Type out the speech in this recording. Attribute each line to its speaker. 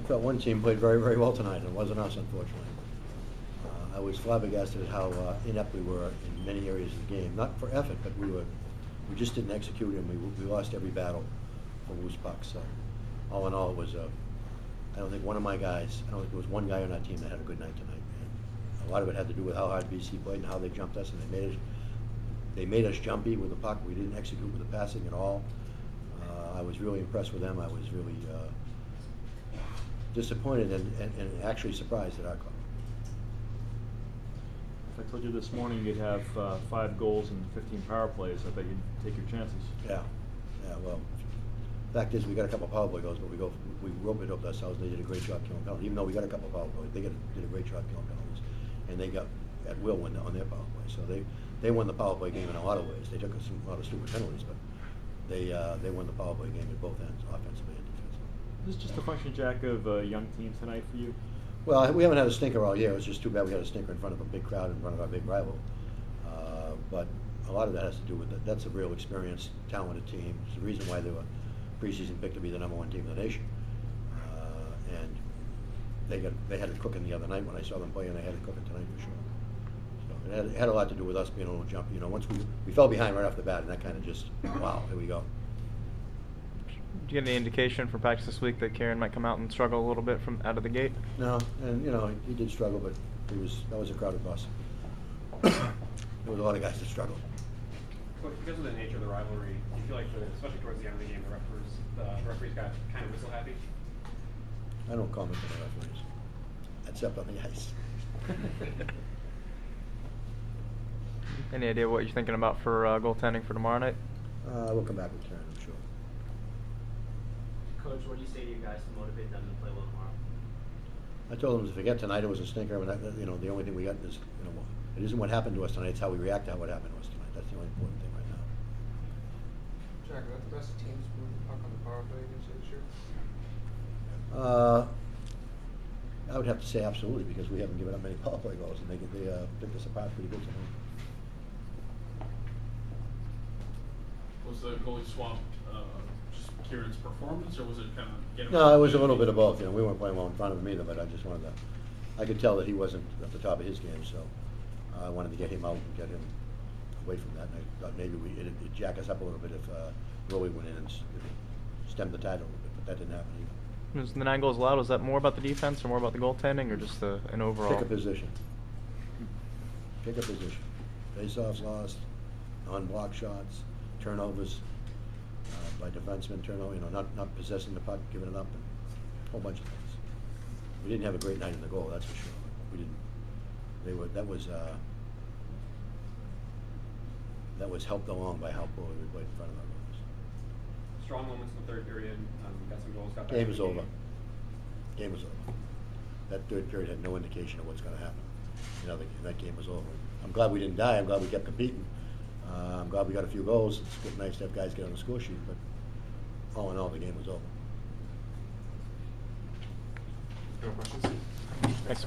Speaker 1: thought one team played very, very well tonight, and it wasn't us, unfortunately. I was flabbergasted at how inept we were in many areas of the game. Not for effort, but we just didn't execute, and we lost every battle for loose pucks. So, all in all, it was I don't think one of my guys, I don't think there was one guy on our team that had a good night tonight. And a lot of it had to do with how hard BC played and how they jumped us, and they made us jumpy with the puck. We didn't execute with the passing at all. I was really impressed with them. I was really disappointed and actually surprised at our club.
Speaker 2: If I told you this morning you'd have 5 goals and 15 power plays, I bet you'd take your chances.
Speaker 1: Yeah, well, the fact is we got a couple of power play goals, but we roped it up ourselves. They did a great job killing penalties. Even though we got a couple of power plays, they did a great job killing penalties. And they got at will on their power play. So they won the power play game in a lot of ways. They took us a lot of stupid penalties, but they won the power play game at both ends, offensively and defensively.
Speaker 2: Is this just a function, Jack, of a young team tonight for you?
Speaker 1: Well, we haven't had a stinker all year. It was just too bad we had a stinker in front of a big crowd, in front of our big rival. But a lot of that has to do with that's a real experienced, talented team. It's the reason why they were preseason picked to be the #1 team in the nation. And they had it cooking the other night when I saw them play, and they had it cooking tonight for sure. So it had a lot to do with us being a little jumpy. You know, once we fell behind right off the bat, and that kind of just, wow, here we go.
Speaker 3: Do you get any indication from practice this week that Kieran might come out and struggle a little bit from out of the gate?
Speaker 1: No, and you know he did struggle, but that was a crowded bus. There was a lot of guys that struggled.
Speaker 4: But because of the nature of the rivalry, do you feel like, especially towards the end of the game, the referees got kind of whistle happy?
Speaker 1: I don't comment on the referees, except on the ice.
Speaker 3: Any idea what you're thinking about for goaltending for tomorrow night?
Speaker 1: We'll come back with Karen, I'm sure.
Speaker 5: Coach, what do you say to your guys to motivate them to play well tomorrow?
Speaker 1: I told them to forget tonight. It was a stinker. I mean, you know, the only thing we got is, you know, it isn't what happened to us tonight. It's how we react to what happened to us tonight. That's the only important thing right now.
Speaker 6: Jack, are that the best teams move the puck on the power play against you this year?
Speaker 1: I would have to say absolutely, because we haven't given up many power play goals, and they picked us apart pretty good tonight.
Speaker 7: Was the goalie swap just Kieran's performance, or was it kind of getting?
Speaker 1: No, it was a little bit of both. You know, we weren't playing well in front of him either, but I just wanted to. I could tell that he wasn't at the top of his game, so I wanted to get him out and get him away from that. And I thought maybe it'd jack us up a little bit if Rolly went in and stemmed the tide a little bit, but that didn't happen either.
Speaker 3: Was the 9 goals allowed? Was that more about the defense or more about the goaltending, or just an overall?
Speaker 1: Pick a position. Pick a position. Face-offs lost, on-block shots, turnovers by defensemen, turnover. You know, not possessing the puck, giving it up, and a whole bunch of things. We didn't have a great night in the goal, that's for sure. We didn't. That was helped along by how poorly we played in front of our goals.
Speaker 4: Strong moments in the third period. Got some goals. Got back
Speaker 1: Game
Speaker 4: in
Speaker 1: was
Speaker 4: the
Speaker 1: over. Game was over. That third period had no indication of what's going to happen. You know, that game was over. I'm glad we didn't die. I'm glad we kept competing. I'm glad we got a few goals. It's good, nice to have guys get on the score sheet, but all in all, the game was over.
Speaker 6: No questions?
Speaker 3: Thanks.